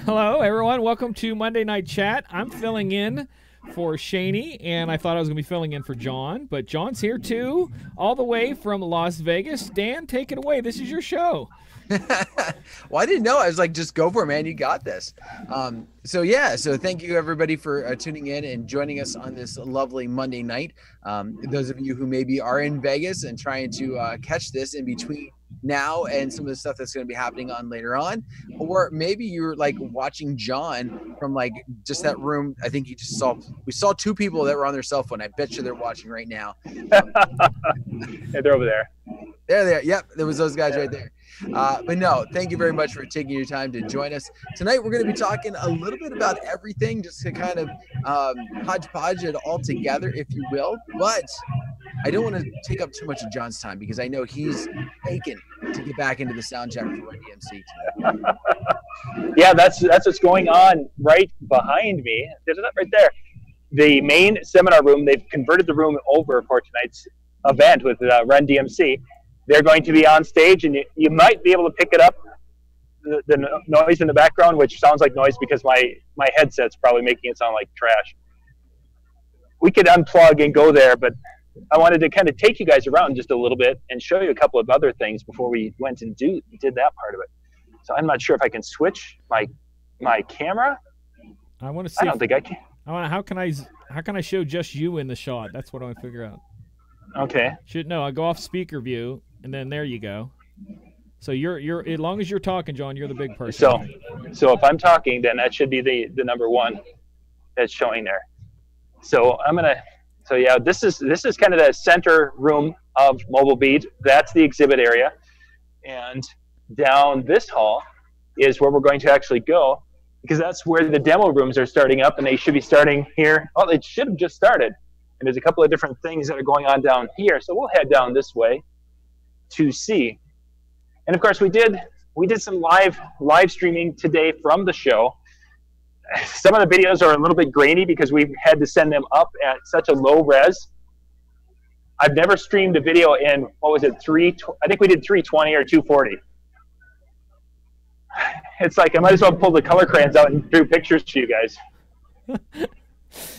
Hello, everyone. Welcome to Monday Night Chat. I'm filling in for Shaney, and I thought I was going to be filling in for John, but John's here too, all the way from Las Vegas. Dan, take it away. This is your show. Well, I didn't know. I was like, just go for it, man. You got this. So thank you, everybody, for tuning in and joining us on this lovely Monday night. Those of you who maybe are in Vegas and trying to catch this in between now and some of the stuff that's going to be happening on later on, or maybe you're like watching John from like just that room. I think we saw two people that were on their cell phone. I bet you they're watching right now. Yeah, they're over there. There. Yep, there was those guys right there. But no, thank you very much for taking your time to join us. Tonight, we're going to be talking a little bit about everything, just to kind of hodgepodge it all together, if you will. But I don't want to take up too much of John's time because I know he's aching to get back into the sound check for Run DMC. Yeah, that's what's going on right behind me. There's it right there. The main seminar room, they've converted the room over for tonight's event with Run DMC. They're going to be on stage, and you might be able to pick it up, the noise in the background, which sounds like noise because my headset's probably making it sound like trash. We could unplug and go there, but I wanted to kind of take you guys around just a little bit and show you a couple of other things before we went and did that part of it. So I'm not sure if I can switch my camera. I want to see. I don't think I can. How can I show just you in the shot? That's what I want to figure out. Okay. I go off speaker view, and then there you go. So you're as long as you're talking, John, you're the big person. So if I'm talking, then that should be the number one that's showing there. So this is kind of the center room of Mobile Beat. That's the exhibit area, and down this hall is where we're going to actually go, because that's where the demo rooms are starting up, and they should be starting here. Oh, they should have just started. And there's a couple of different things that are going on down here. So we'll head down this way to see. And of course, we did some live streaming today from the show. Some of the videos are a little bit grainy because we've had to send them up at such a low res. I've never streamed a video in, what was it, I think we did 320 or 240. It's like I might as well pull the color crayons out and do pictures to you guys.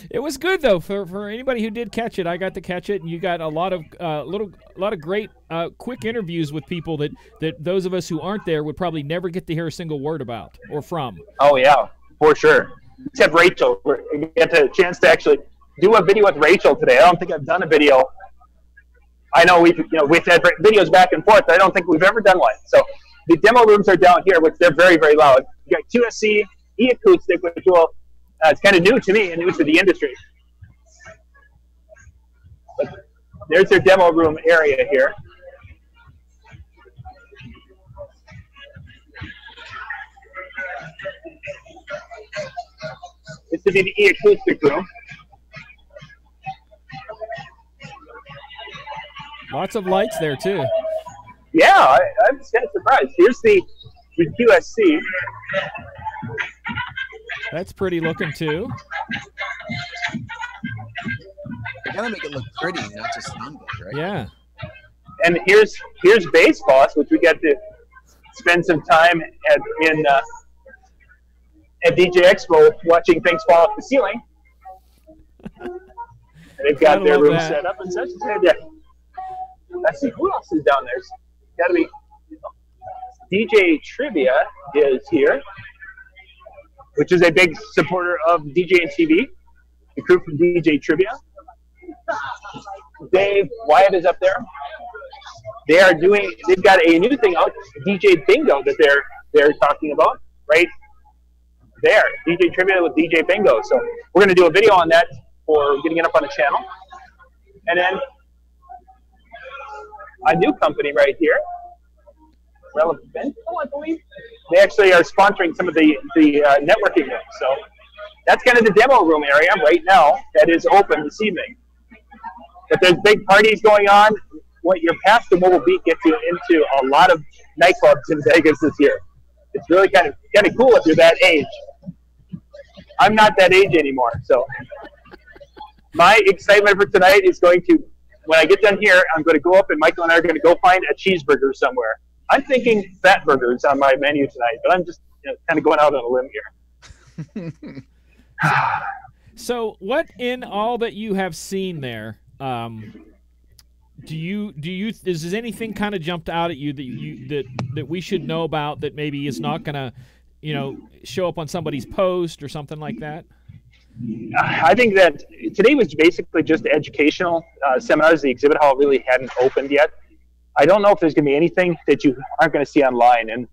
It was good though for anybody who did catch it. I got to catch it, and you got a lot of great quick interviews with people that those of us who aren't there would probably never get to hear a single word about or from. Oh yeah, for sure. Except Rachel, we got a chance to actually do a video with Rachel today. I don't think I've done a video. I know we've had videos back and forth, but I don't think we've ever done one. So the demo rooms are down here, which they're very, very loud. You got QSC e-acoustic, which will it's kind of new to me and new to the industry. But there's their demo room area here. This would be the e-acoustic room. Lots of lights there too. Yeah, I'm kind of surprised. Here's the QSC. That's pretty looking too. They gotta make it look pretty, not just sound good, right? Yeah. And here's Bass Boss, which we get to spend some time at DJ Expo watching things fall off the ceiling. And they've got their room set up and such. Yeah. Let's see, who else is down there? It's got to be DJ Trivia is here, which is a big supporter of DJ and TV. The crew from DJ Trivia. Dave Wyatt is up there. They've got a new thing out, DJ Bingo, that they're talking about right there. DJ Trivia with DJ Bingo. So we're going to do a video on that for getting it up on the channel. And then a new company right here, Relevant, I believe. They actually are sponsoring some of the networking rooms. So that's kind of the demo room area right now that is open this evening. But there's big parties going on. What your path to Mobile Beat gets you into a lot of nightclubs in Vegas this year. It's really kind of cool if you're that age. I'm not that age anymore, so my excitement for tonight is going to, when I get done here, I'm going to go up and Michael and I are going to go find a cheeseburger somewhere. I'm thinking fat burgers on my menu tonight, but I'm just kind of going out on a limb here. So what in all that you have seen there, is anything kind of jumped out at you that we should know about that maybe is not going to, show up on somebody's post or something like that? I think that today was basically just educational seminars. The exhibit hall really hadn't opened yet. I don't know if there's going to be anything that you aren't going to see online. And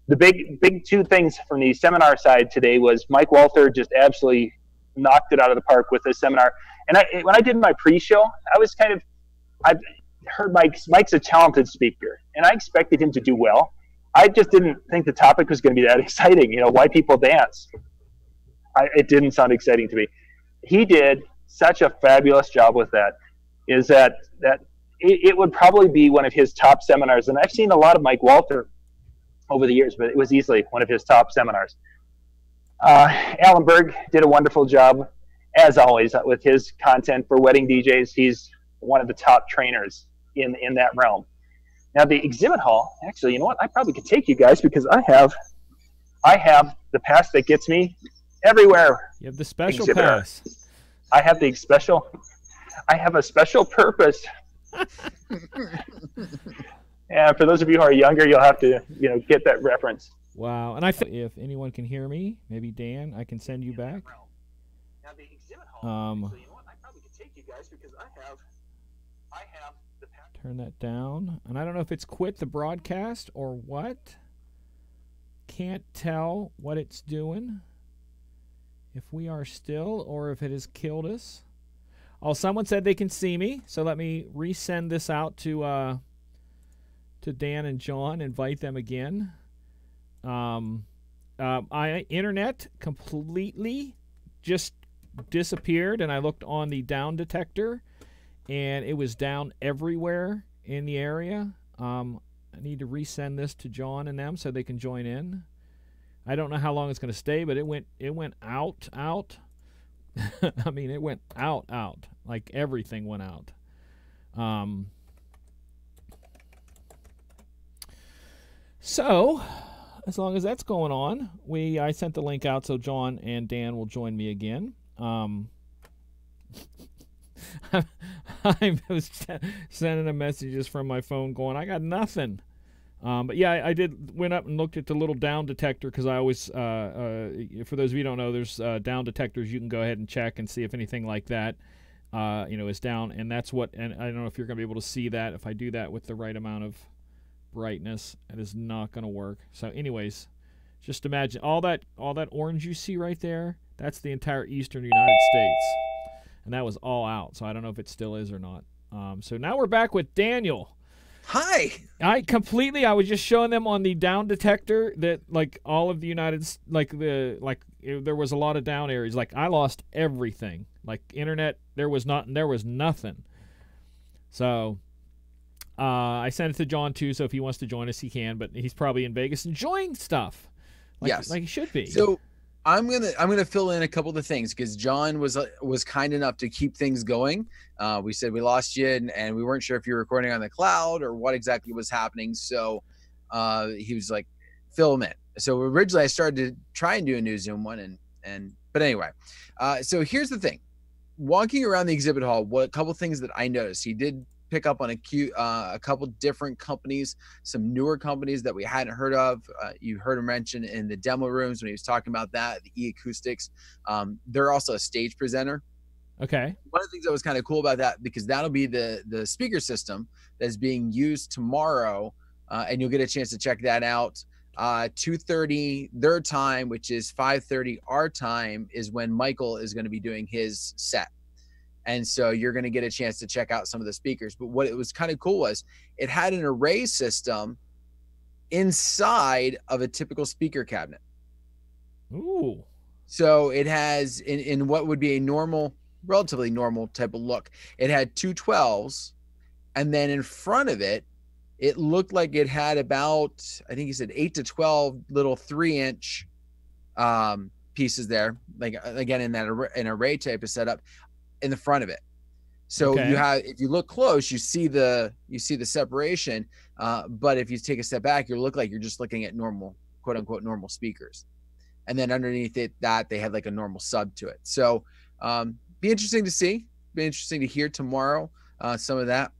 the big two things from the seminar side today was Mike Walter just absolutely knocked it out of the park with this seminar. And when I did my pre-show, I've heard Mike's a talented speaker, and I expected him to do well. I just didn't think the topic was going to be that exciting. Why people dance. It didn't sound exciting to me. He did such a fabulous job with that. It would probably be one of his top seminars. And I've seen a lot of Mike Walter over the years, but it was easily one of his top seminars. Alan Berg did a wonderful job, as always, with his content for wedding DJs. He's one of the top trainers in that realm. Now the exhibit hall, actually, you know what? I probably could take you guys because I have the pass that gets me everywhere. You have the special pass. I have a special purpose. And for those of you who are younger, you'll have to, get that reference. Wow. And I think if anyone can hear me, maybe Dan, I can send you back. Now the exhibit hall, actually, you know what? I probably could take you guys because I have the pass. Turn that down. And I don't know if it's quit the broadcast or what. Can't tell what it's doing. If we are still or if it has killed us. Oh, someone said they can see me, so let me resend this out to Dan and John, invite them again. Internet completely just disappeared, and I looked on the down detector, and it was down everywhere in the area. I need to resend this to John and them so they can join in. I don't know how long it's going to stay, but it went out. I mean, it went out. Like everything went out. So, as long as that's going on, I sent the link out so John and Dan will join me again. I was sending messages from my phone going, I got nothing. But yeah, I went up and looked at the little down detector because I always, for those of you who don't know, there's down detectors you can go ahead and check and see if anything like that, is down. And that's and I don't know if you're going to be able to see that. If I do that with the right amount of brightness, it is not going to work. So anyways, just imagine all that orange you see right there, that's the entire eastern United States. And that was all out. So I don't know if it still is or not. So now we're back with Daniel. Hi. I was just showing them on the down detector that like all of the United, there was a lot of down areas. Like I lost everything. Like internet, there was nothing. So I sent it to John too. So if he wants to join us, he can. But he's probably in Vegas enjoying stuff. Like he should be. So I'm gonna fill in a couple of things because John was kind enough to keep things going. We said we lost you and we weren't sure if you were recording on the cloud or what exactly was happening. So he was like, fill him in. So originally I started to try and do a new Zoom one, but anyway, so here's the thing. Walking around the exhibit hall, a couple things that I noticed. He did pick up on a couple different companies, some newer companies that we hadn't heard of. You heard him mention in the demo rooms when he was talking about that, the e-acoustics. They're also a stage presenter. Okay. One of the things that was kind of cool about that, because that'll be the speaker system that's being used tomorrow, and you'll get a chance to check that out. 2:30 their time, which is 5:30 our time, is when Michael is going to be doing his set. And so you're going to get a chance to check out some of the speakers. But what it was kind of cool was it had an array system inside of a typical speaker cabinet. Ooh. So it has in what would be a normal, relatively normal type of look, it had two 12s, and then in front of it, it looked like it had about, I think he said 8 to 12 little 3-inch pieces there, like again in that an array type of setup in the front of it. So Okay. you have, if you look close, you see the separation, but if you take a step back, you look like you're just looking at normal, quote unquote, normal speakers. And then underneath it, that they had like a normal sub to it. So be interesting to see, be interesting to hear tomorrow some of that.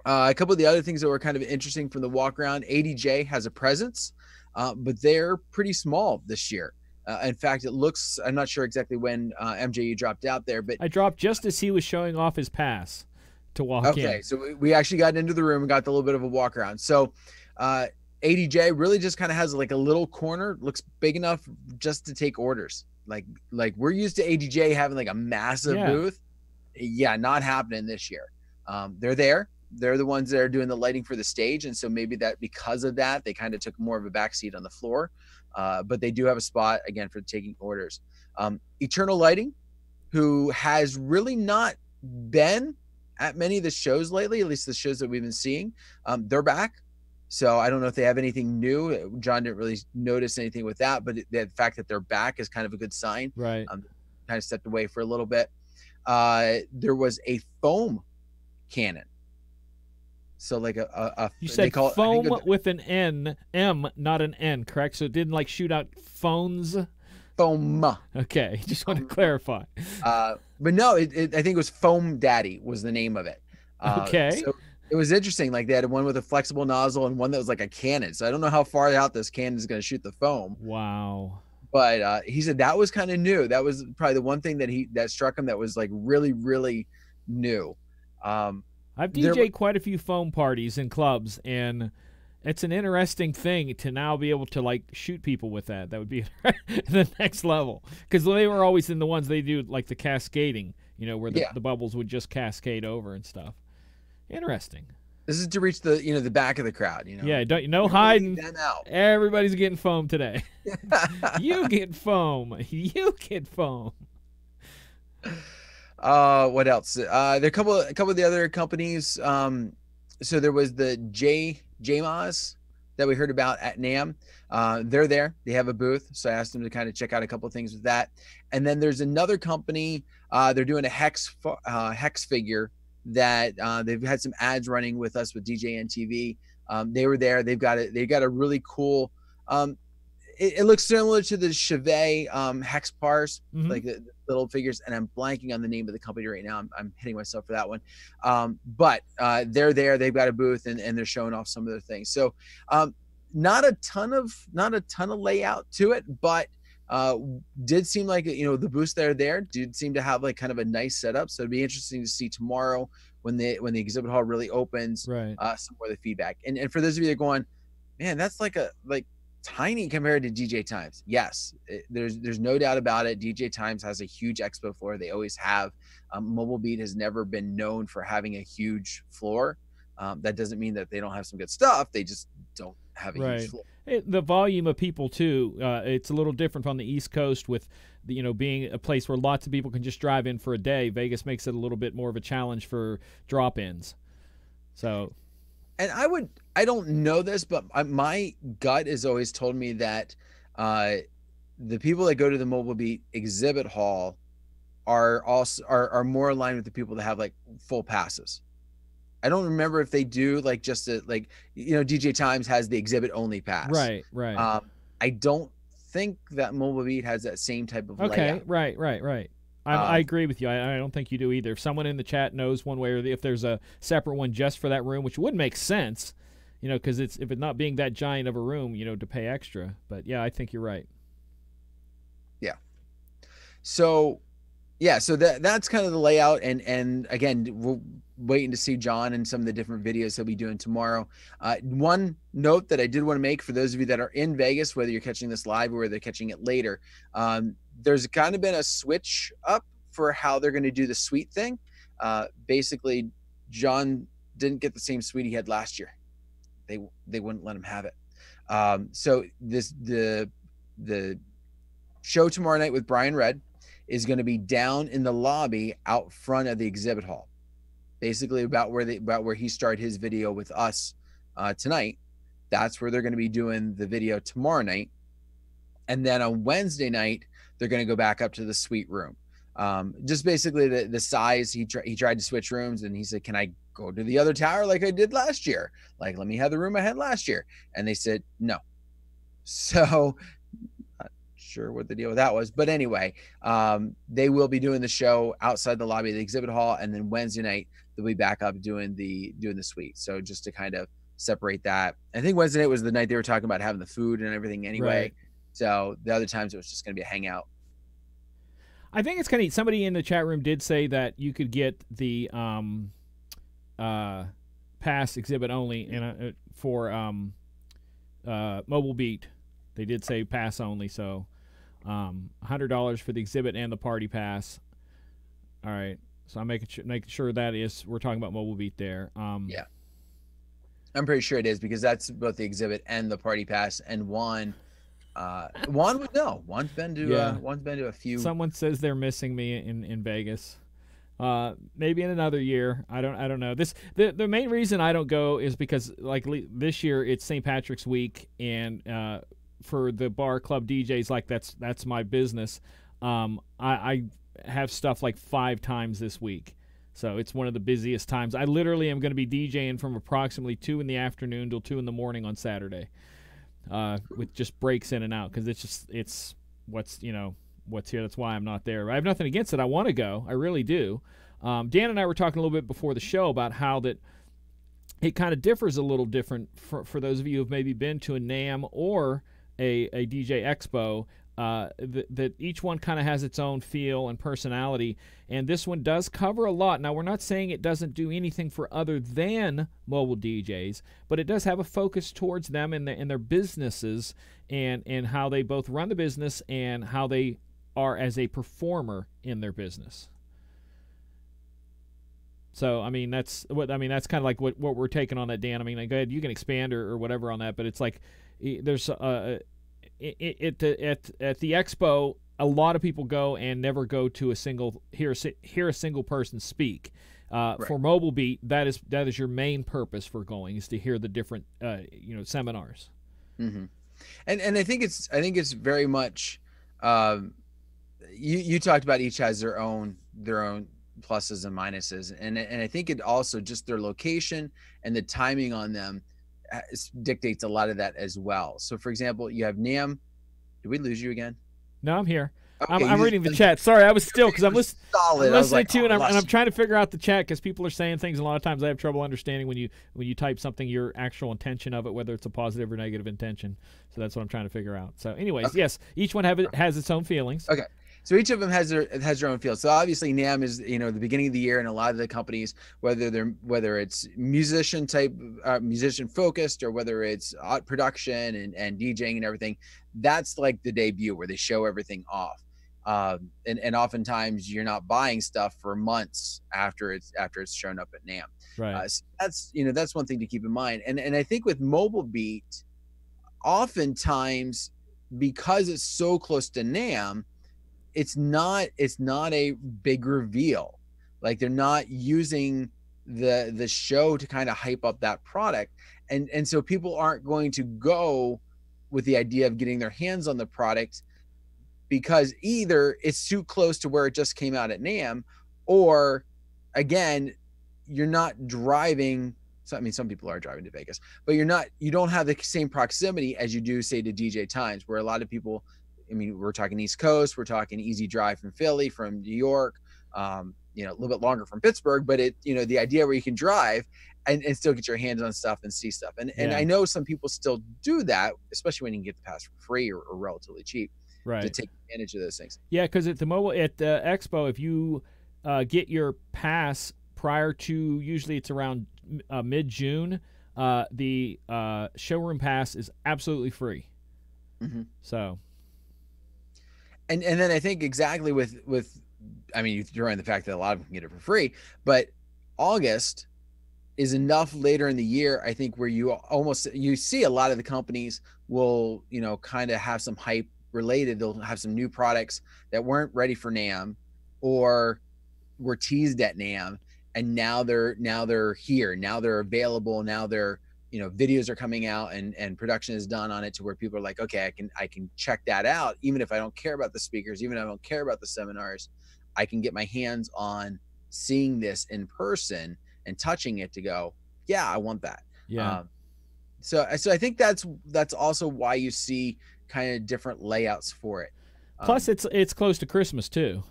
A couple of the other things that were kind of interesting from the walk around, ADJ has a presence, but they're pretty small this year. In fact, it looks, I'm not sure exactly when MJU dropped out there, but I dropped just as he was showing off his pass to walk in. Okay, so we actually got into the room and got a little bit of a walk around. So ADJ really just kind of has like a little corner, looks big enough just to take orders. Like we're used to ADJ having like a massive booth. Yeah, not happening this year. They're there. They're the ones that are doing the lighting for the stage. And so maybe that because of that, they kind of took more of a backseat on the floor. But they do have a spot, again, for taking orders. Eternal Lighting, who has really not been at many of the shows lately, at least the shows that we've been seeing, they're back. So I don't know if they have anything new. John didn't really notice anything with that, but the fact that they're back is kind of a good sign. Right. Kind of stepped away for a little bit. There was a foam cannon. So like you said foam with an M, not an N, correct? So it didn't like shoot out phones. Foam. Okay, just want to clarify. But no, I think it was Foam Daddy was the name of it. Okay. So it was interesting. Like they had one with a flexible nozzle and one that was like a cannon. So I don't know how far out this cannon is going to shoot the foam. Wow. But he said that was kind of new. That was probably the one thing that struck him that was like really, really new. I've DJ'd quite a few foam parties in clubs, and it's an interesting thing to now be able to like shoot people with that. That would be the next level, because they were always in the ones they do like the cascading, where the bubbles would just cascade over and stuff. Interesting. This is to reach the the back of the crowd. Yeah, no hiding. Everybody's getting foam today. You get foam. You get foam. What else? There are a couple of the other companies. So there was the JMOS that we heard about at NAMM. They're there. They have a booth. So I asked them to kind of check out a couple of things with that. And then there's another company. They're doing a hex figure that they've had some ads running with us with DJ NTV. They were there. They got a really cool. It looks similar to the Chevet hex pars, like the little figures, and I'm blanking on the name of the company right now. I'm hitting myself for that one. But they're there. They've got a booth, and they're showing off some of their things. So not a ton of layout to it, but did seem like the booths that are there did seem to have like kind of a nice setup. So it'd be interesting to see tomorrow when the exhibit hall really opens, right? Some more of the feedback. And for those of you that are going, man, that's like tiny compared to DJ Times. Yes, there's no doubt about it. DJ Times has a huge expo floor. They always have. Mobile Beat has never been known for having a huge floor. That doesn't mean that they don't have some good stuff. They just don't have a huge floor. The volume of people too. It's a little different on the East Coast with being a place where lots of people can just drive in for a day. Vegas makes it a little bit more of a challenge for drop-ins. So. And I don't know this, but my gut has always told me that the people that go to the Mobile Beat exhibit hall are more aligned with the people that have like full passes. I don't remember if they do like just DJ Times has the exhibit only pass. Right. I don't think that Mobile Beat has that same type of Okay, layout. right. I agree with you. I don't think you do either. If someone in the chat knows one way or if there's a separate one just for that room, which would make sense, because if it's not being that giant of a room, to pay extra. But yeah, I think you're right. Yeah. So that's kind of the layout. And again, we're waiting to see John and some of the different videos he'll be doing tomorrow. One note that I did want to make for those of you that are in Vegas, whether you're catching this live or whether they're catching it later, there's kind of been a switch up for how they're going to do the suite thing. Basically, John didn't get the same suite he had last year. They wouldn't let him have it. So the show tomorrow night with Brian Red is going to be down in the lobby out front of the exhibit hall, basically about where he started his video with us tonight. That's where they're going to be doing the video tomorrow night. And then on Wednesday night, they're going to go back up to the suite room. Just basically the size, he tried to switch rooms and he said, can I go to the other tower like I did last year? Like, let me have the room I had last year. And they said, no. So not sure what the deal with that was, but anyway, they will be doing the show outside the lobby of the exhibit hall. And then Wednesday night, they'll be back up doing the suite. So just to kind of separate that. I think Wednesday night was the night they were talking about having the food and everything anyway. Right. So the other times it was just going to be a hangout. I think it's kind of, somebody in the chat room did say that you could get the pass exhibit only for Mobile Beat. They did say pass only, so $100 for the exhibit and the party pass. All right, so I'm making sure that is, we're talking about Mobile Beat there. Yeah, I'm pretty sure it is, because that's both the exhibit and the party pass. And Juan would know. Juan's been to a few. Someone says they're missing me in Vegas. Maybe in another year. I don't know. The main reason I don't go is because, like, this year it's St. Patrick's week, and for the bar club DJs, like, that's my business. I have stuff like 5 times this week. So it's one of the busiest times. I literally am going to be DJing from approximately 2 in the afternoon till 2 in the morning on Saturday. With just breaks in and out, because it's what's here. That's why I'm not there. I have nothing against it. I want to go. I really do. Dan and I were talking a little bit before the show about how that it kind of differs a little different for those of you who've maybe been to a NAMM or a DJ Expo. That each one kind of has its own feel and personality, and this one does cover a lot. Now, we're not saying it doesn't do anything for other than mobile DJs, but it does have a focus towards them and their businesses, and how they both run the business and how they are as a performer in their business. So, I mean, that's kind of like what we're taking on that, Dan. I mean, like, go ahead, you can expand or whatever on that, but it's like there's at the expo, a lot of people go and never go to hear a single person speak. Right. For Mobile Beat, that is your main purpose for going, is to hear the different seminars. Mm-hmm. And I think it's very much you talked about each has their own pluses and minuses, and I think it also just their location and the timing on them dictates a lot of that as well. So, for example, you have NAMM. Did we lose you again? No, I'm here. Okay, I'm reading the chat. Sorry, I was still, because I'm listening to it, and I'm trying to figure out the chat, because people are saying things. A lot of times I have trouble understanding when you type something, your actual intention of it, whether it's a positive or negative intention. So that's what I'm trying to figure out. So anyways, okay. Yes, each one has its own feelings. Okay. So each of them has their own field. So obviously NAMM is, the beginning of the year, and a lot of the companies, whether it's musician focused, or whether it's art production and DJing and everything, that's like the debut where they show everything off. And oftentimes you're not buying stuff for months after it's shown up at NAMM. Right. So that's one thing to keep in mind. And I think with Mobile Beat, oftentimes, because it's so close to NAMM, it's not a big reveal. Like, they're not using the show to kind of hype up that product, and so people aren't going to go with the idea of getting their hands on the product, because either it's too close to where it just came out at NAMM, or again, you're not driving So, I mean, some people are driving to Vegas, but you don't have the same proximity as you do, say, to DJ Times, where a lot of people, I mean, we're talking East Coast, we're talking easy drive from Philly, from New York, you know, a little bit longer from Pittsburgh, but you know, the idea where you can drive and still get your hands on stuff and see stuff. And I know some people still do that, especially when you can get the pass for free or relatively cheap, right, to take advantage of those things. Yeah, because at the expo, if you get your pass prior to, usually it's around mid-June, the showroom pass is absolutely free. Mm-hmm. So, and then I think exactly with I mean, you throw in the fact that a lot of them can get it for free, but August is enough later in the year, I think, where you see a lot of the companies will, you know, kind of have some hype related. They'll have some new products that weren't ready for NAMM or were teased at NAMM, and now they're here, now they're available, now they're, you know, videos are coming out and production is done on it to where people are like, okay, I can check that out, even if I don't care about the speakers, even if I don't care about the seminars, I can get my hands on seeing this in person and touching it to go, yeah, I want that. Yeah. So I think that's also why you see kind of different layouts for it. Plus, it's close to Christmas too,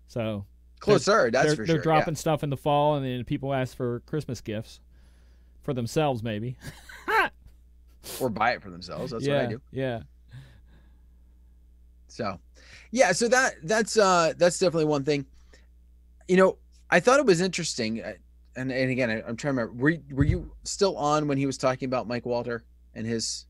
so closer. They're dropping stuff in the fall, and then people ask for Christmas gifts for themselves, maybe, or buy it for themselves. That's what I do. Yeah. So, yeah. So that's definitely one thing. You know, I thought it was interesting. And again, I'm trying to remember. Were you still on when he was talking about Mike Walter and his?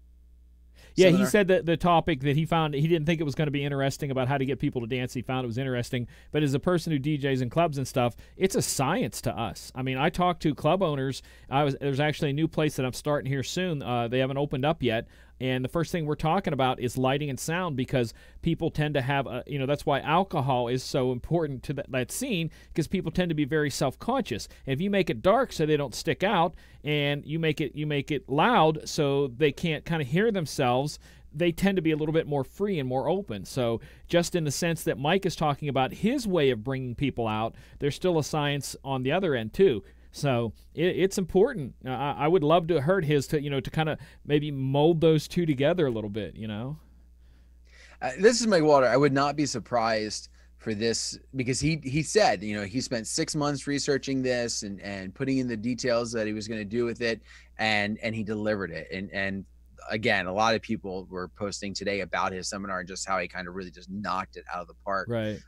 Yeah, seminar? he said that the topic that he found, he didn't think it was going to be interesting about how to get people to dance. He found it was interesting. But as a person who DJs in clubs and stuff, it's a science to us. I mean, I talked to club owners. There's actually a new place that I'm starting here soon. They haven't opened up yet. And the first thing we're talking about is lighting and sound, because people tend to have, you know, that's why alcohol is so important to that scene, because people tend to be very self-conscious. And if you make it dark so they don't stick out, and you make it loud so they can't kind of hear themselves, they tend to be a little bit more free and more open. So just in the sense that Mike is talking about his way of bringing people out, there's still a science on the other end too. So it's important. I would love to have heard his, to kind of maybe mold those two together a little bit, you know. This is Mike Walter. I would not be surprised for this, because he said, you know, he spent 6 months researching this and putting in the details that he was going to do with it, and he delivered it. And again, a lot of people were posting today about his seminar and just how he kind of really just knocked it out of the park. Right.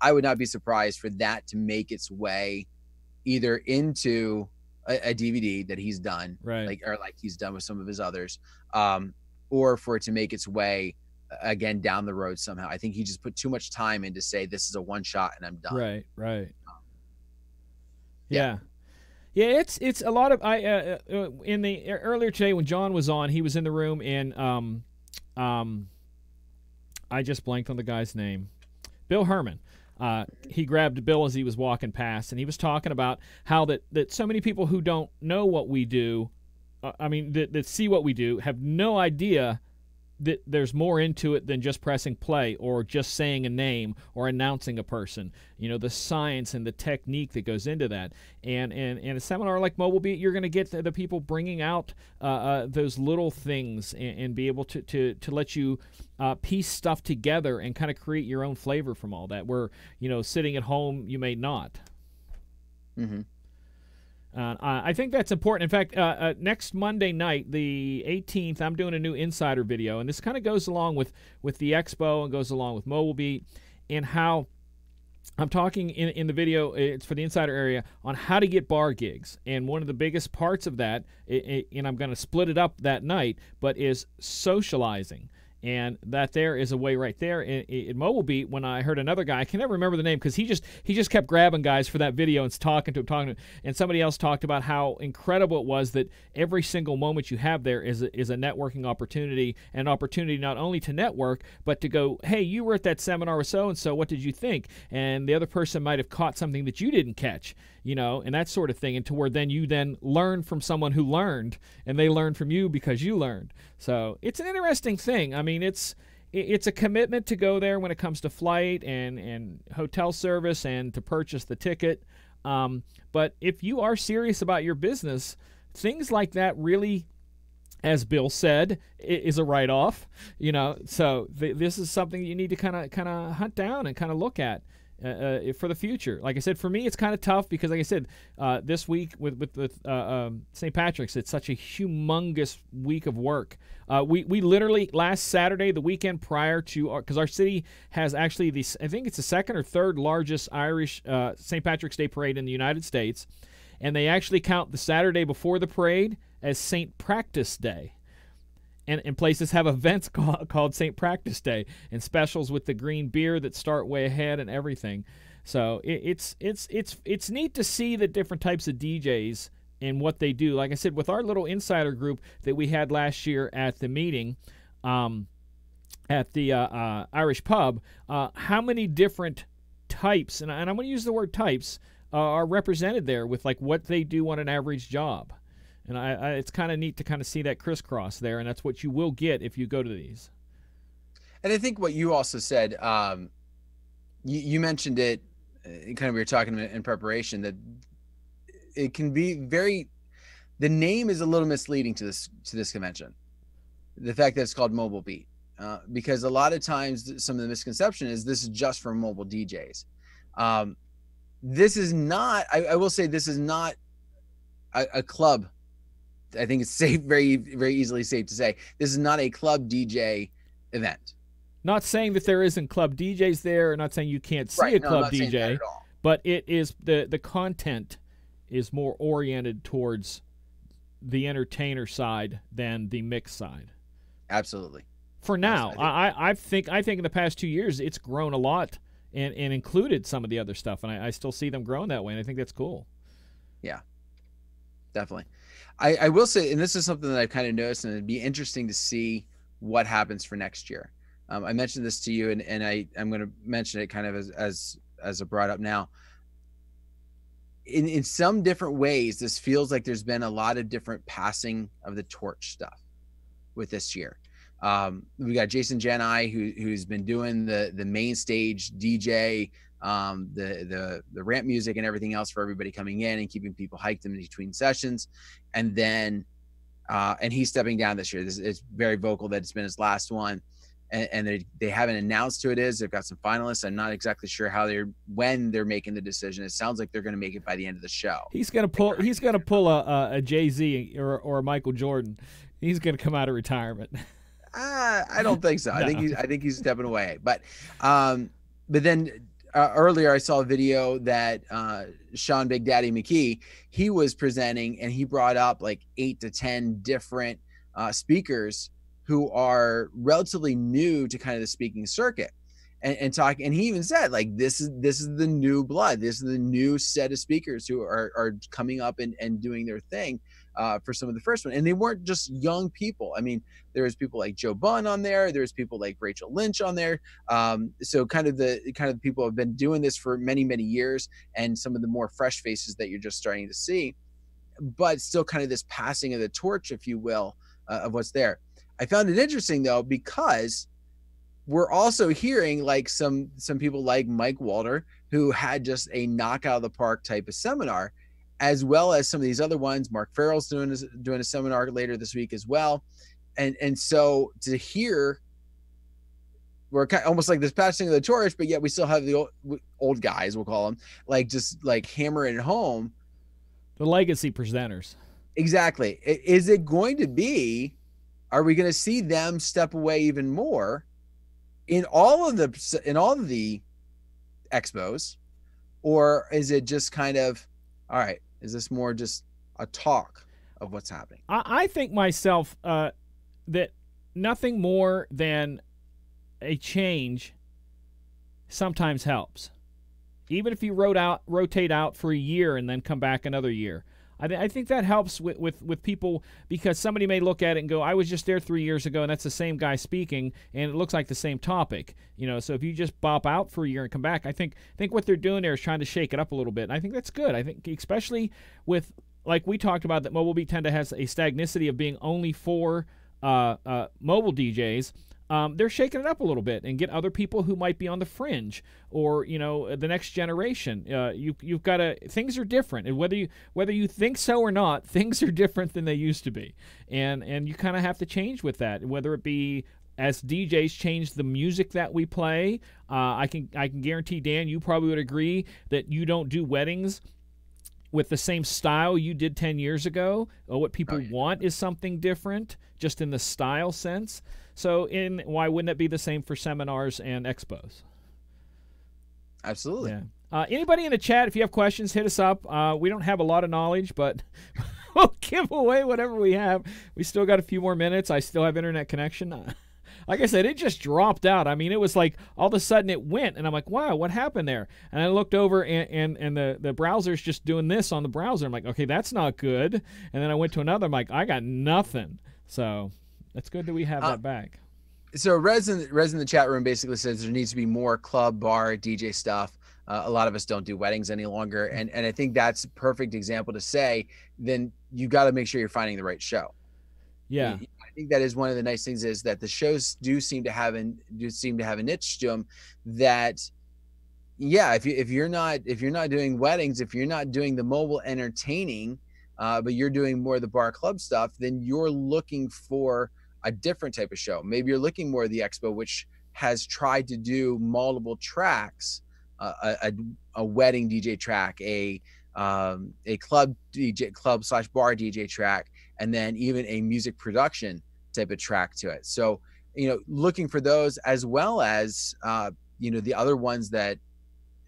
I would not be surprised for that to make its way either into a DVD that he's done, right, like he's done with some of his others, or for it to make its way again down the road somehow. I think he just put too much time in to say this is a one shot and I'm done. Right. Yeah. It's a lot of in the earlier today when John was on, he was in the room, and I just blanked on the guy's name, Bill Herman. He grabbed Bill as he was walking past, and he was talking about how that so many people who don't know what we do, that see what we do, have no idea that there's more into it than just pressing play or just saying a name or announcing a person. You know, the science and the technique that goes into that. And in a seminar like Mobile Beat, you're going to get the people bringing out those little things and be able to let you piece stuff together and kind of create your own flavor from all that, where, you know, sitting at home, you may not. Mm-hmm. I think that's important. In fact, next Monday night, the 18th, I'm doing a new insider video, and this kind of goes along with the expo and goes along with Mobile Beat, and how I'm talking in the video, it's for the insider area, on how to get bar gigs. And one of the biggest parts of that, and I'm going to split it up that night, but is socializing. And that there is a way right there in Mobile Beat. When I heard another guy, I can never remember the name, because he just kept grabbing guys for that video and talking to him, and somebody else talked about how incredible it was that every single moment you have there is a networking opportunity, an opportunity not only to network, but to go, hey, you were at that seminar with so-and-so, what did you think? And the other person might have caught something that you didn't catch, you know, and that sort of thing, and to where then you then learn from someone who learned, and they learned from you because you learned. So it's an interesting thing. I mean, it's a commitment to go there when it comes to flight and hotel service and to purchase the ticket. But if you are serious about your business, things like that really, as Bill said, is a write-off. So this is something you need to kind of hunt down and kind of look at for the future. Like I said, for me, it's kind of tough because, like I said, this week with St. Patrick's, it's such a humongous week of work. We literally last Saturday, the weekend prior to, because our city has actually I think it's the second or third largest Irish St. Patrick's Day parade in the United States, and they actually count the Saturday before the parade as St. Practice Day. And places have events called St. Practice Day and specials with the green beer that start way ahead and everything. So it's neat to see the different types of DJs and what they do. Like I said, with our little insider group that we had last year at the meeting at the Irish pub, how many different types, and I'm going to use the word types, are represented there with like what they do on an average job. And it's kind of neat to kind of see that crisscross there, and that's what you will get if you go to these. And I think what you also said, you mentioned it, kind of we were talking in preparation, that it can be the name is a little misleading to this convention. The fact that it's called Mobile Beat, because a lot of times some of the misconception is this is just for mobile DJs. This is not, I will say this is not a club. I think it's safe, very, very easily safe to say this is not a club DJ event. Not saying that there isn't club DJs there, or not saying you can't see a club DJ, but it is the content is more oriented towards the entertainer side than the mix side. Absolutely. For now, I think in the past 2 years it's grown a lot and included some of the other stuff, and I still see them growing that way, and I think that's cool. Yeah, definitely. I will say, and this is something that I've kind of noticed, and it'd be interesting to see what happens for next year. I mentioned this to you, and I'm going to mention it kind of as I brought up now. In some different ways, this feels like there's been a lot of different passing of the torch stuff with this year. We got Jason Jeni, who's been doing the main stage DJ, the ramp music and everything else for everybody coming in and keeping people hyped in between sessions. And then, and he's stepping down this year. It's very vocal that it's been his last one. And they haven't announced who it is. They've got some finalists. I'm not exactly sure when they're making the decision. It sounds like they're going to make it by the end of the show. He's going to pull a Jay-Z or a Michael Jordan. He's going to come out of retirement. I don't think so. No. I think he's stepping away. But then earlier I saw a video that Sean Big Daddy McKee, he was presenting, and he brought up like 8 to 10 different speakers who are relatively new to kind of the speaking circuit, and talk. And he even said, like, this is the new blood. This is the new set of speakers who are coming up and doing their thing for some of the first one. And they weren't just young people. I mean, there was people like Joe Bunn on there. There's people like Rachel Lynch on there. So kind of the people have been doing this for many, many years, and some of the more fresh faces that you're just starting to see, but still kind of this passing of the torch, if you will, of what's there. I found it interesting though, because we're also hearing like some people like Mike Walter, who had just a knockout of the park type of seminar, as well as some of these other ones. Mark Farrell's doing a seminar later this week as well. And so to hear, we're kind of almost like this passing of the torch, but yet we still have the old guys, we'll call them, like just like hammering it home. The legacy presenters. Exactly. Is it going to be, are we going to see them step away even more in all of the expos, or is it just kind of, all right, is this more just a talk of what's happening? I think myself that nothing more than a change sometimes helps, even if you rotate out for a year and then come back another year. I think that helps with people, because somebody may look at it and go, I was just there 3 years ago, and that's the same guy speaking, and it looks like the same topic. So if you just bop out for a year and come back, I think what they're doing there is trying to shake it up a little bit, and I think that's good. I think especially with, like we talked about, that Mobile Beat tend to has a stagnicity of being only for mobile DJs. they're shaking it up a little bit and get other people who might be on the fringe or, you know, the next generation. You've got to, things are different, and whether you think so or not, things are different than they used to be, and you kind of have to change with that, whether it be as DJs change the music that we play. I can guarantee, Dan, you probably would agree that you don't do weddings with the same style you did 10 years ago. What people want is something different, just in the style sense. So why wouldn't it be the same for seminars and expos? Absolutely. Yeah. Anybody in the chat, if you have questions, hit us up. We don't have a lot of knowledge, but we'll give away whatever we have. We still got a few more minutes. I still have internet connection. Like I said, it just dropped out. I mean, it was like all of a sudden it went, and I'm like, wow, what happened there? And I looked over, and the browser's just doing this on the browser. I'm like, okay, that's not good. And then I went to another. I'm like, I got nothing. So that's good that we have that back. So Rez in the chat room basically says there needs to be more club, bar, DJ stuff. A lot of us don't do weddings any longer. And I think that's a perfect example to say, then you got to make sure you're finding the right show. Yeah. I think that is one of the nice things, is that the shows do seem to have a niche to them that, yeah, if you're not doing weddings, if you're not doing the mobile entertaining, but you're doing more of the bar club stuff, then you're looking for a different type of show. Maybe you're looking more of the expo, which has tried to do multiple tracks, a wedding DJ track, a club / bar DJ track, and then even a music production type of track to it. So, you know, looking for those, as well as, you know, the other ones that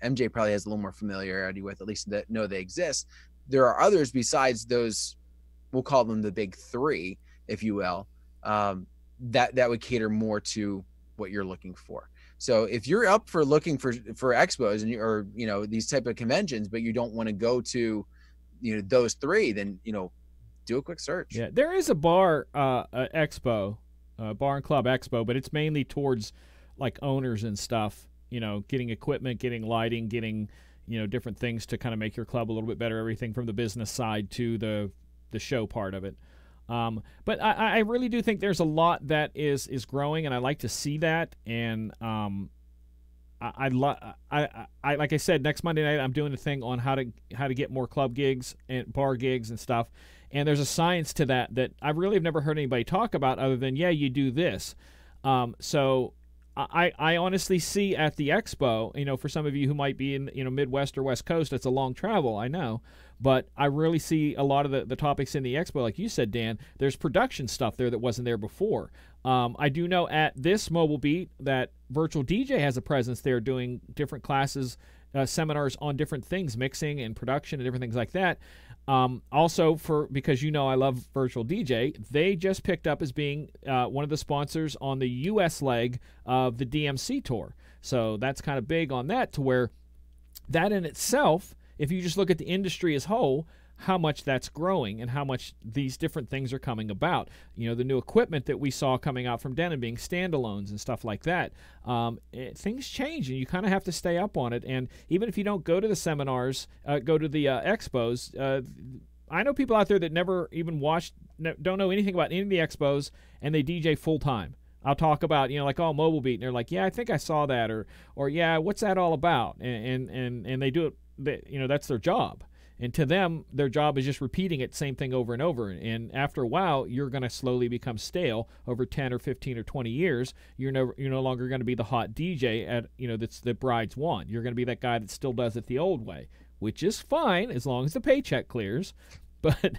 MJ probably has a little more familiarity with, at least that know they exist. There are others besides those, we'll call them the big three, if you will, that would cater more to what you're looking for. So if you're up for looking for expos or, you know, these type of conventions, but you don't want to go to, you know, those three, then, you know, do a quick search. Yeah, there is a bar expo, bar and club expo, but it's mainly towards like owners and stuff, you know, getting equipment, getting lighting, getting, you know, different things to kind of make your club a little bit better, everything from the business side to the show part of it. But I really do think there's a lot that is growing, and I like to see that. And I like I said, next Monday night I'm doing a thing on how to get more club gigs and bar gigs and stuff. And there's a science to that I really have never heard anybody talk about, other than, yeah, you do this. So I honestly see at the expo, you know, for some of you who might be in, you know, Midwest or West Coast, it's a long travel, I know. But I really see a lot of the topics in the expo, like you said, Dan, there's production stuff there that wasn't there before. I do know at this Mobile Beat that Virtual DJ has a presence there, doing different classes, seminars on different things, mixing and production and different things like that. Also, because you know I love Virtual DJ, they just picked up as being one of the sponsors on the U.S. leg of the DMC tour. So that's kind of big on that, to where that in itself, if you just look at the industry as whole, how much that's growing and how much these different things are coming about. You know, the new equipment that we saw coming out from Denon being standalones and stuff like that. Things change, and you kind of have to stay up on it. And even if you don't go to the seminars, go to the expos, I know people out there that never even don't know anything about any of the expos, and they DJ full time. I'll talk about, you know, like, oh, Mobile Beat, and they're like, yeah, I think I saw that, or yeah, what's that all about? And they do it, you know, that's their job. And to them, their job is just repeating it, same thing over and over. And after a while, you're going to slowly become stale. Over 10 or 15 or 20 years, you're no longer going to be the hot DJ at, you know, that's the brides want. You're going to be that guy that still does it the old way, which is fine as long as the paycheck clears. But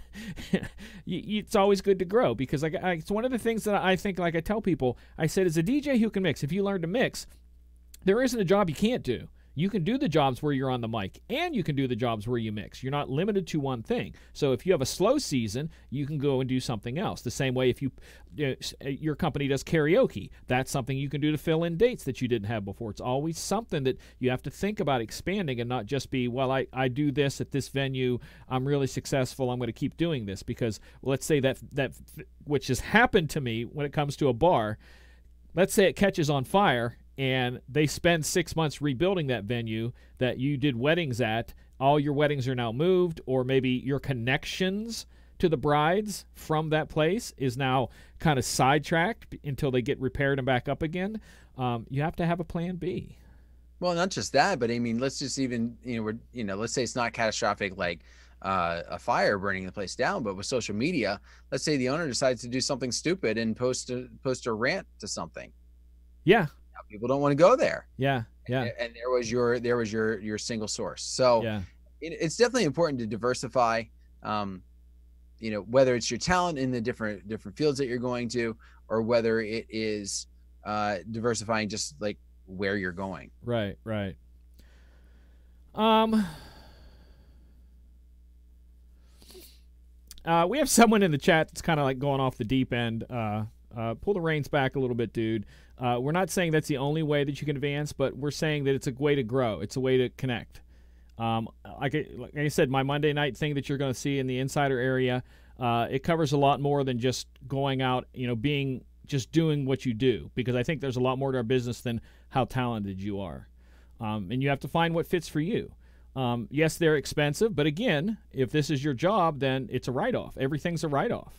it's always good to grow, because it's one of the things that I think, like I tell people, I said, as a DJ who can mix, if you learn to mix, there isn't a job you can't do. You can do the jobs where you're on the mic, and you can do the jobs where you mix. You're not limited to one thing. So if you have a slow season, you can go and do something else. The same way if your company does karaoke, that's something you can do to fill in dates that you didn't have before. It's always something that you have to think about expanding, and not just be, well, I do this at this venue, I'm really successful, I'm going to keep doing this. Because, well, let's say that which has happened to me when it comes to a bar, let's say it catches on fire, and they spend 6 months rebuilding that venue that you did weddings at. All your weddings are now moved, or maybe your connections to the brides from that place is now kind of sidetracked until they get repaired and back up again. You have to have a plan B. Well, not just that, but I mean, let's just even, let's say it's not catastrophic, like a fire burning the place down, but with social media, let's say the owner decides to do something stupid and post a rant to something. Yeah. Now, people don't want to go there. Yeah. Yeah. And there was your single source. So yeah. It's definitely important to diversify, whether it's your talent in the different fields that you're going to, or whether it is diversifying just like where you're going. Right. We have someone in the chat that's kind of like going off the deep end. Pull the reins back a little bit, dude. We're not saying that's the only way that you can advance, but we're saying that it's a way to grow. It's a way to connect. Like I said, my Monday night thing that you're going to see in the insider area, it covers a lot more than just going out, just doing what you do, because I think there's a lot more to our business than how talented you are. And you have to find what fits for you. Yes, they're expensive, but again, if this is your job, then it's a write-off. Everything's a write-off.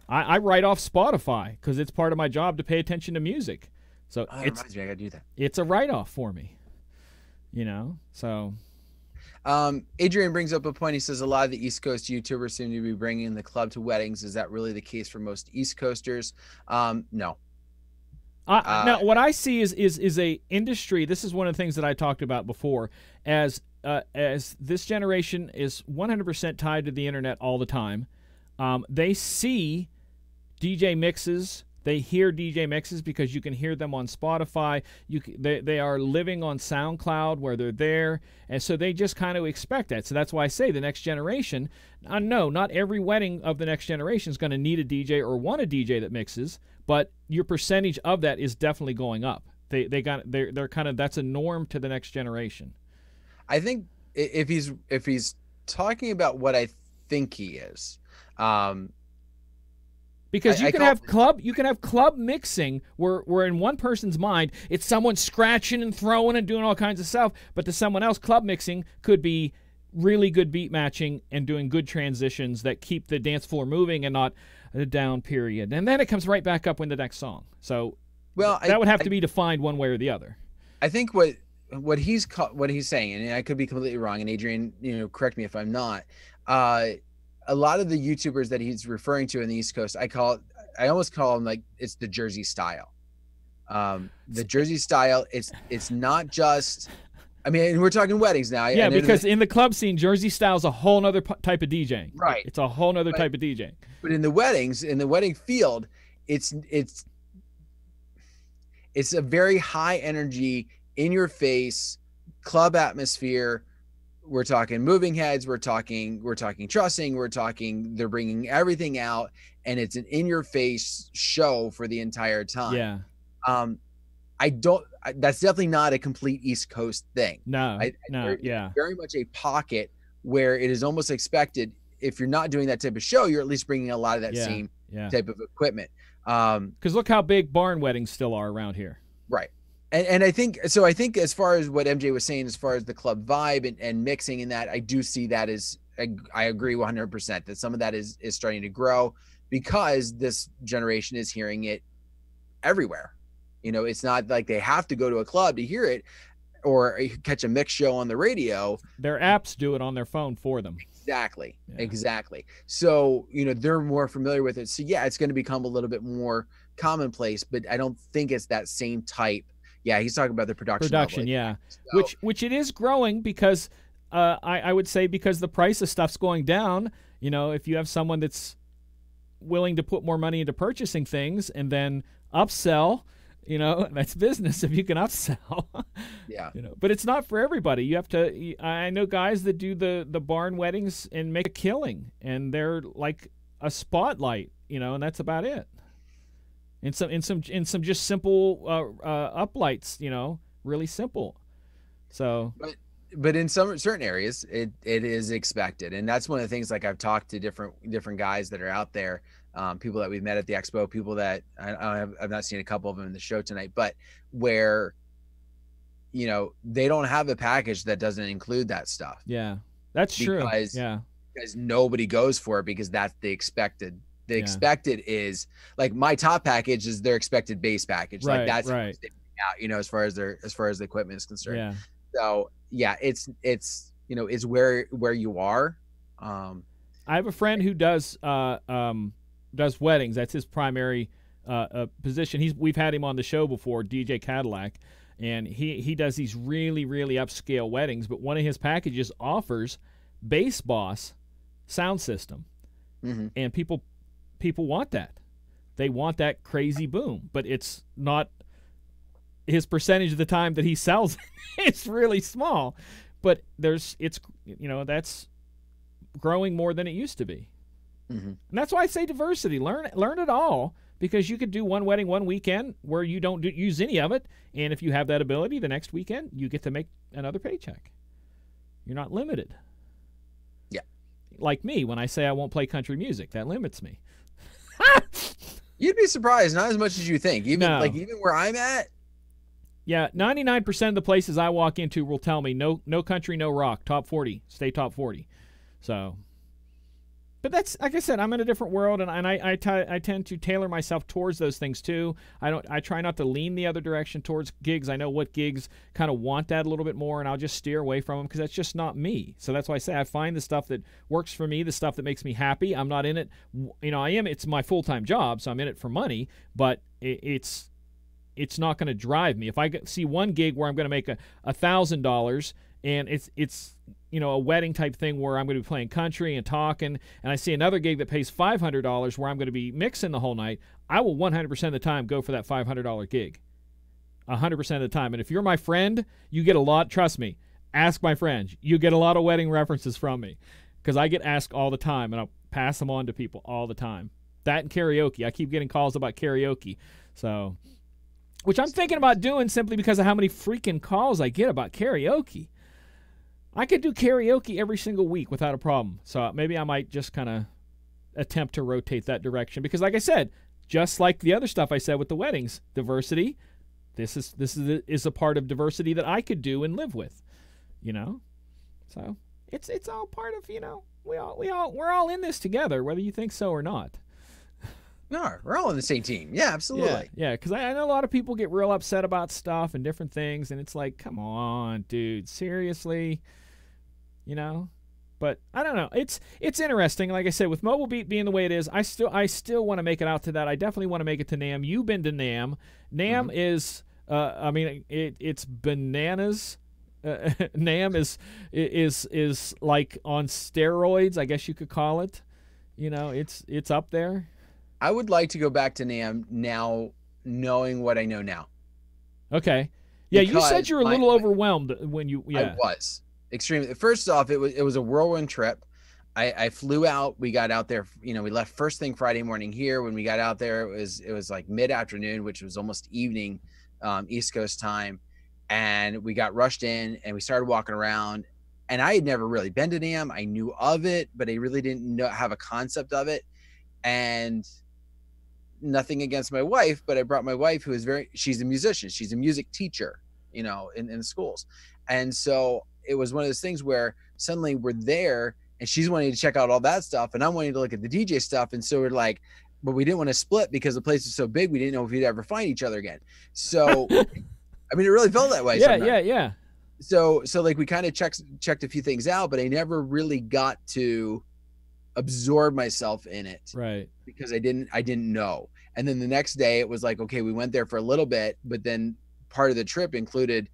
I write off Spotify because it's part of my job to pay attention to music. So I gotta do that. It's a write-off for me. So. Adrian brings up a point. He says a lot of the East Coast YouTubers seem to be bringing the club to weddings. Is that really the case for most East Coasters? No. Now, what I see is a industry. This is one of the things that I talked about before. As this generation is 100% tied to the internet all the time, they see DJ mixes. They hear DJ mixes because you can hear them on Spotify. They are living on SoundCloud where they're there, and so they just kind of expect that. So that's why I say the next generation. No, not every wedding of the next generation is going to need a DJ or want a DJ that mixes, but your percentage of that is definitely going up. They're kind of, that's a norm to the next generation. I think if he's talking about what I think he is. Because you can have club mixing where in one person's mind it's someone scratching and throwing and doing all kinds of stuff, but to someone else, club mixing could be really good beat matching and doing good transitions that keep the dance floor moving and not a down period. And then it comes right back up in the next song. So that would have to be defined one way or the other. I think what he's saying, and I could be completely wrong, and Adrian, correct me if I'm not. A lot of the YouTubers that he's referring to in the East Coast, I almost call them like it's the Jersey style. The Jersey style, it's not just, I mean, we're talking weddings now. Yeah, because in the club scene, Jersey style is a whole nother type of DJing. Right. It's a whole nother type of DJing. But in the wedding field, it's a very high energy, in your face club atmosphere. We're talking moving heads. We're talking trussing. They're bringing everything out, and it's an in-your-face show for the entire time. Yeah. That's definitely not a complete East Coast thing. No. Very much a pocket where it is almost expected. If you're not doing that type of show, you're at least bringing a lot of that same type of equipment. Because look how big barn weddings still are around here. Right. And I think as far as what MJ was saying, as far as the club vibe and mixing in that, I do see that as, I agree 100% that some of that is starting to grow because this generation is hearing it everywhere. It's not like they have to go to a club to hear it or catch a mix show on the radio. Their apps do it on their phone for them. Exactly. Yeah. Exactly. So, they're more familiar with it. So yeah, it's going to become a little bit more commonplace, but I don't think it's that same type. Yeah, he's talking about the production level. Yeah. So, which it is growing because I would say because the price of stuff's going down. If you have someone that's willing to put more money into purchasing things and then upsell, that's business if you can upsell. Yeah. But it's not for everybody. You have to. I know guys that do the barn weddings and make a killing, and they're like a spotlight, and that's about it. In some just simple uplights, really simple. So, but in some certain areas, it is expected, and that's one of the things. Like I've talked to different guys that are out there, people that we've met at the expo, people that I've not seen a couple of them in the show tonight, but where, they don't have a package that doesn't include that stuff. Yeah, that's true. Yeah. because nobody goes for it because that's the expected. The expected is like my top package is their expected base package. Like that's out, as far as the equipment is concerned. Yeah. So yeah, it's it's where you are. I have a friend who does weddings. That's his primary position. We've had him on the show before, DJ Cadillac, and he does these really, really upscale weddings. But one of his packages offers Bass Boss sound system, and people want that. They want that crazy boom, but it's not his percentage of the time that he sells. It's really small, but that's growing more than it used to be. And that's why I say diversity. Learn it all, because you could do one wedding one weekend where you don't use any of it, and if you have that ability, the next weekend you get to make another paycheck. You're not limited. Yeah. Like me, when I say I won't play country music, that limits me. You'd be surprised, not as much as you think. Even where I'm at. Yeah, 99% of the places I walk into will tell me no country, no rock, top 40, stay top 40. So, but that's, like I said, I'm in a different world, and I tend to tailor myself towards those things too. I try not to lean the other direction towards gigs. I know what gigs kind of want that a little bit more, and I'll just steer away from them because that's just not me. So that's why I say I find the stuff that works for me, the stuff that makes me happy. I'm not in it, it's my full-time job, so I'm in it for money, but it's not going to drive me. If I see one gig where I'm going to make $1,000 and it's a wedding type thing where I'm going to be playing country and talking, and I see another gig that pays $500 where I'm going to be mixing the whole night, I will 100% of the time go for that $500 gig. 100% of the time. And if you're my friend, you get a lot. Trust me. Ask my friends. You get a lot of wedding references from me because I get asked all the time, and I'll pass them on to people all the time. That and karaoke. I keep getting calls about karaoke. So, which I'm thinking about doing simply because of how many freaking calls I get about karaoke. I could do karaoke every single week without a problem. So maybe I might just kind of attempt to rotate that direction because, like I said, just like the other stuff I said with the weddings, diversity, this is a part of diversity that I could do and live with, So it's all part of, we're all in this together, whether you think so or not. No, we're all on the same team. Yeah, absolutely. Yeah, because I know a lot of people get real upset about stuff and different things, and it's like, come on, dude, seriously, But I don't know. It's interesting. Like I said, with Mobile Beat being the way it is, I still want to make it out to that. I definitely want to make it to NAMM. You've been to NAMM. NAMM is, it's bananas. NAMM is like on steroids, I guess you could call it. It's up there. I would like to go back to NAMM now, knowing what I know now. Okay. Yeah, you said you were a little overwhelmed when you. Yeah. I was extremely. First off, it was a whirlwind trip. I flew out. We got out there. We left first thing Friday morning here. When we got out there, it was like mid-afternoon, which was almost evening, East Coast time, and we got rushed in and we started walking around. And I had never really been to NAMM. I knew of it, but I really didn't have a concept of it. And nothing against my wife, but I brought my wife, she's a musician. She's a music teacher, in schools. And so it was one of those things where suddenly we're there and she's wanting to check out all that stuff and I'm wanting to look at the DJ stuff. And so we're like, but we didn't want to split because the place is so big. We didn't know if we'd ever find each other again. So, it really felt that way. Yeah. So like we kind of checked a few things out, but I never really got to absorb myself in it. Right. Because I didn't know. And then the next day it was like, okay, we went there for a little bit, but then part of the trip included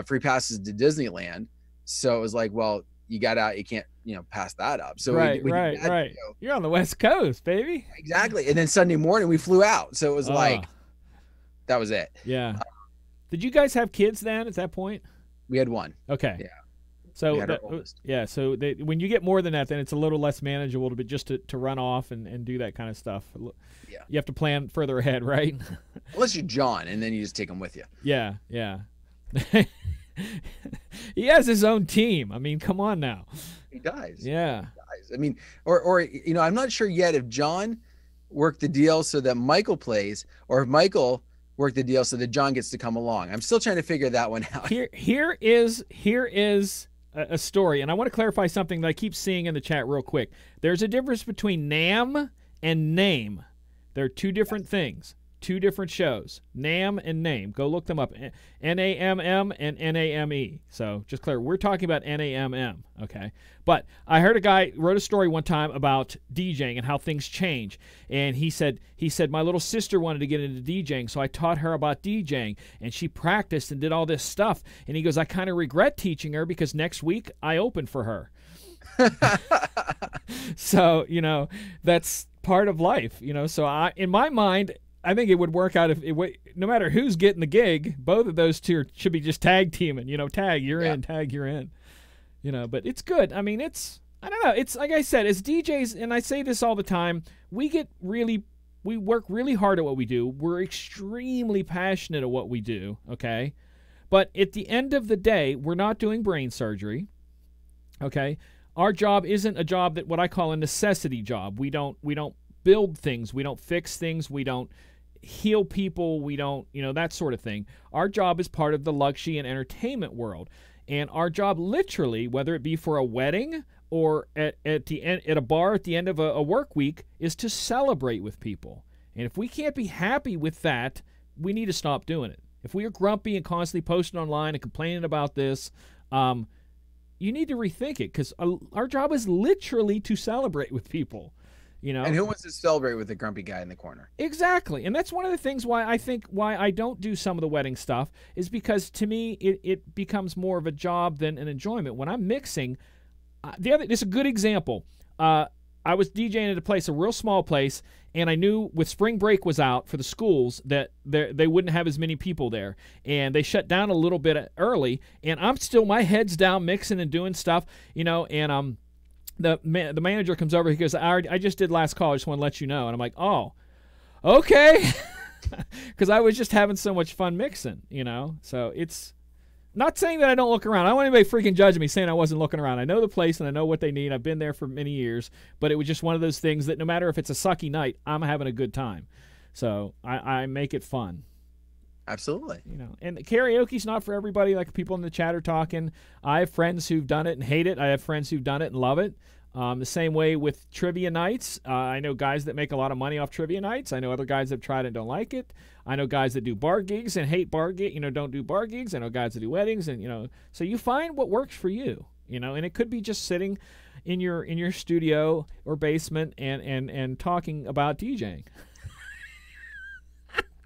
free passes to Disneyland. So it was like, well, you got out, you can't, pass that up. So right. You're on the West Coast, baby. Exactly. And then Sunday morning we flew out. So it was like, that was it. Yeah. Did you guys have kids then at that point? We had one. Okay. Yeah. So when you get more than that, then it's a little less manageable to run off and do that kind of stuff. Yeah. You have to plan further ahead, right? Unless you're John, and then you just take them with you. Yeah. He has his own team. I mean, come on now. He does. Yeah. I mean, or I'm not sure yet if John worked the deal so that Michael plays, or if Michael worked the deal so that John gets to come along. I'm still trying to figure that one out. Here is a story, and I want to clarify something that I keep seeing in the chat real quick. There's a difference between NAM and NAME. They're two different things, two different shows. NAM and NAME. Go look them up. NAMM and NAME. So just clear. We're talking about NAMM, okay? But I heard a guy wrote a story one time about DJing and how things change. And he said my little sister wanted to get into DJing, so I taught her about DJing, and she practiced and did all this stuff. And he goes, I kind of regret teaching her because next week I open for her. So, you know, that's part of life, you know. So in my mind, I think it would work out if no matter who's getting the gig, both of those two should be just tag teaming, you know, tag, you're in, tag, you're in. You know, but it's good. I mean, I don't know. It's like I said, as DJs, and I say this all the time, we work really hard at what we do. We're extremely passionate at what we do, okay? But at the end of the day, we're not doing brain surgery, okay? Our job isn't a job that what I call a necessity job. We don't build things. We don't fix things. We don't heal people. We don't, you know, that sort of thing. Our job is part of the luxury and entertainment world. And our job literally, whether it be for a wedding or at the end at a bar at the end of a work week, is to celebrate with people. And if we can't be happy with that, we need to stop doing it. If we are grumpy and constantly posting online and complaining about this, you need to rethink it, because our job is literally to celebrate with people. You know? And who wants to celebrate with the grumpy guy in the corner? Exactly. And that's one of the things why I don't do some of the wedding stuff, is because to me it becomes more of a job than an enjoyment. When I'm mixing, this is a good example. I was DJing at a place, a real small place, and I knew with spring break was out for the schools that they wouldn't have as many people there. And they shut down a little bit early, and I'm still, my head's down mixing and doing stuff, you know, and the manager comes over. He goes, I just did last call. I just want to let you know. And I'm like, oh, okay. Because I was just having so much fun mixing, you know. So it's not saying that I don't look around. I don't want anybody freaking judging me saying I wasn't looking around. I know the place and I know what they need. I've been there for many years. But it was just one of those things that no matter if it's a sucky night, I'm having a good time. So I make it fun. Absolutely. You know, and karaoke's not for everybody. Like people in the chat are talking. I have friends who've done it and hate it. I have friends who've done it and love it. The same way with trivia nights. I know guys that make a lot of money off trivia nights. I know other guys that have tried it and don't like it. I know guys that do bar gigs and hate bar gig, you know, don't do bar gigs. I know guys that do weddings, and you know, so you find what works for you, you know, and it could be just sitting in your studio or basement and talking about DJing.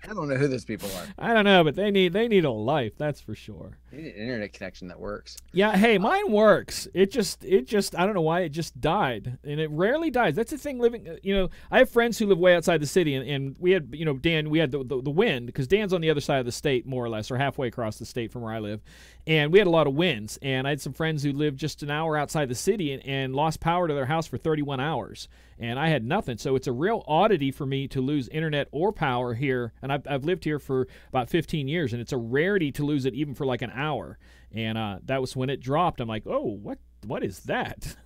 I don't know who those people are. I don't know, but they need a life, that's for sure. You need an internet connection that works. Yeah, hey, mine works. It just I don't know why it just died, and it rarely dies. That's the thing. Living, you know, I have friends who live way outside the city, and we had, you know, Dan, we had the wind, because Dan's on the other side of the state, more or less, or halfway across the state from where I live, and we had a lot of winds. And I had some friends who lived just an hour outside the city and lost power to their house for 31 hours, and I had nothing. So it's a real oddity for me to lose internet or power here, and I've lived here for about 15 years, and it's a rarity to lose it even for like an hour. And that was when it dropped. I'm like, oh, what is that?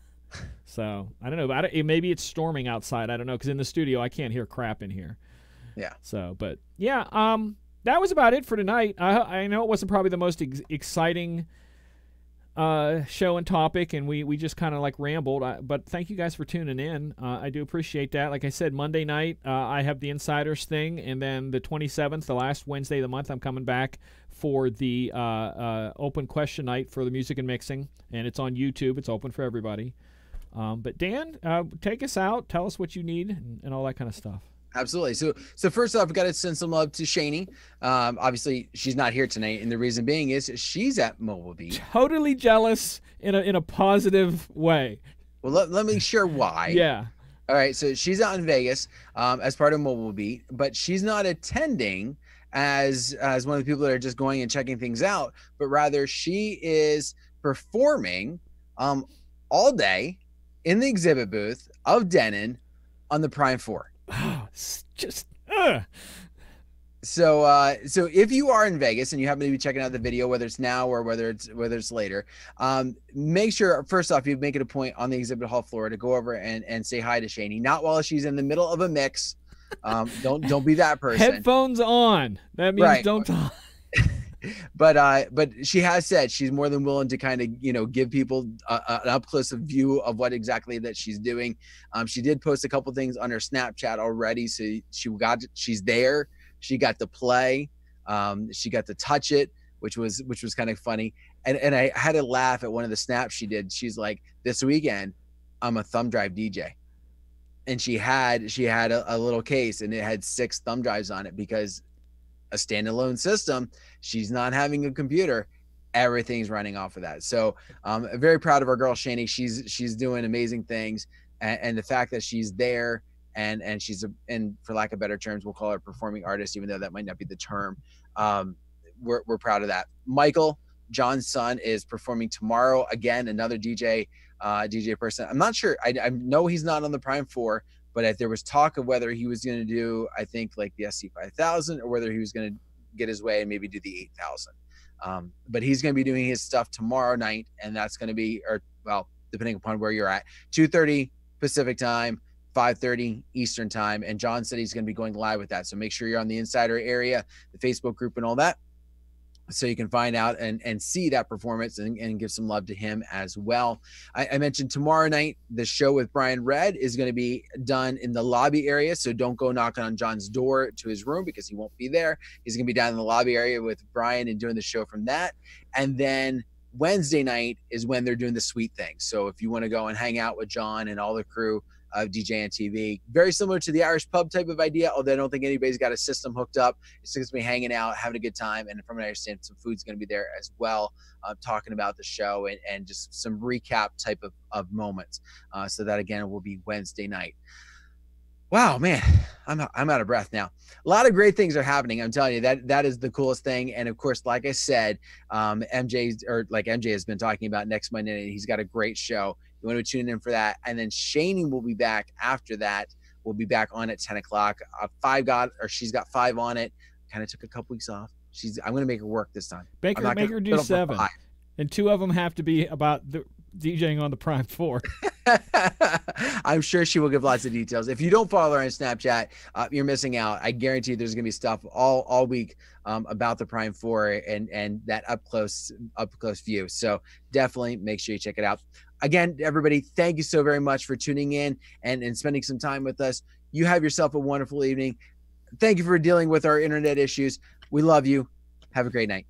So I don't know. Maybe it's storming outside. I don't know, because in the studio I can't hear crap in here. Yeah. So, but yeah, that was about it for tonight. I know it wasn't probably the most exciting show and topic, and we just kind of like rambled, but thank you guys for tuning in. I do appreciate that. Like I said, Monday night I have the Insiders thing, and then the 27th, the last Wednesday of the month, I'm coming back for the open question night for the music and mixing, and it's on YouTube. It's open for everybody. But Dan, take us out, tell us what you need, and all that kind of stuff. Absolutely. So first off, we got to send some love to Shani. Obviously, she's not here tonight, and the reason being is she's at Mobile Beat. Totally jealous in a positive way. Well, let me share why. Yeah. All right. So she's out in Vegas as part of Mobile Beat, but she's not attending as one of the people that are just going and checking things out, but rather she is performing all day in the exhibit booth of Denon on the Prime 4. Oh, just So if you are in Vegas and you happen to be checking out the video, whether it's now or whether it's later, make sure first off you make it a point on the exhibit hall floor to go over and say hi to Shani. Not while she's in the middle of a mix. Don't be that person. Headphones on. That means right. Don't talk. But she has said she's more than willing to kind of, you know, give people an up close view of what exactly that she's doing. She did post a couple things on her Snapchat already, so she's there. She got to play. She got to touch it, which was kind of funny. And I had to laugh at one of the snaps she did. She's like, this weekend, I'm a thumb drive DJ. And she had a little case, and it had 6 thumb drives on it, because a standalone system, she's not having a computer, everything's running off of that. So very proud of our girl Shani. She's doing amazing things, and the fact that she's there, and she's and for lack of better terms, we'll call her a performing artist, even though that might not be the term. We're proud of that. Michael, John's son, is performing tomorrow. Again, another DJ person. I'm not sure. I know he's not on the Prime 4, but if there was talk of whether he was going to do, I think, like the SC5000, or whether he was going to get his way and maybe do the 8000. But he's going to be doing his stuff tomorrow night, and that's going to be, or well, depending upon where you're at, 2:30 Pacific time, 5:30 Eastern time. And John said he's going to be going live with that. So make sure you're on the Insider area, the Facebook group and all that, so you can find out and see that performance and give some love to him as well. I mentioned tomorrow night, the show with Brian Red is going to be done in the lobby area. So don't go knocking on John's door to his room, because he won't be there. He's going to be down in the lobby area with Brian and doing the show from that. And then Wednesday night is when they're doing the Sweet Thing. So if you want to go and hang out with John and all the crew of DJ and TV, very similar to the Irish pub type of idea, although I don't think anybody's got a system hooked up. It's just going to be hanging out, having a good time, and from what I understand, some food's going to be there as well, talking about the show and just some recap type of moments. So that, again, will be Wednesday night. Wow, man, I'm out of breath now. A lot of great things are happening. I'm telling you, that is the coolest thing. And of course, like I said, MJ has been talking about next Monday night. He's got a great show. You want to tune in for that. And then Shani will be back after that. We'll be back on at 10 o'clock. She's got 5 on it. Kind of took a couple weeks off. I'm going to make her work this time. Make her do 7. And 2 of them have to be about the DJing on the Prime 4. I'm sure she will give lots of details. If you don't follow her on Snapchat, you're missing out. I guarantee there's going to be stuff all week about the Prime 4 and that up close view. So definitely make sure you check it out. Again, everybody, thank you so very much for tuning in and spending some time with us. You have yourself a wonderful evening. Thank you for dealing with our internet issues. We love you. Have a great night.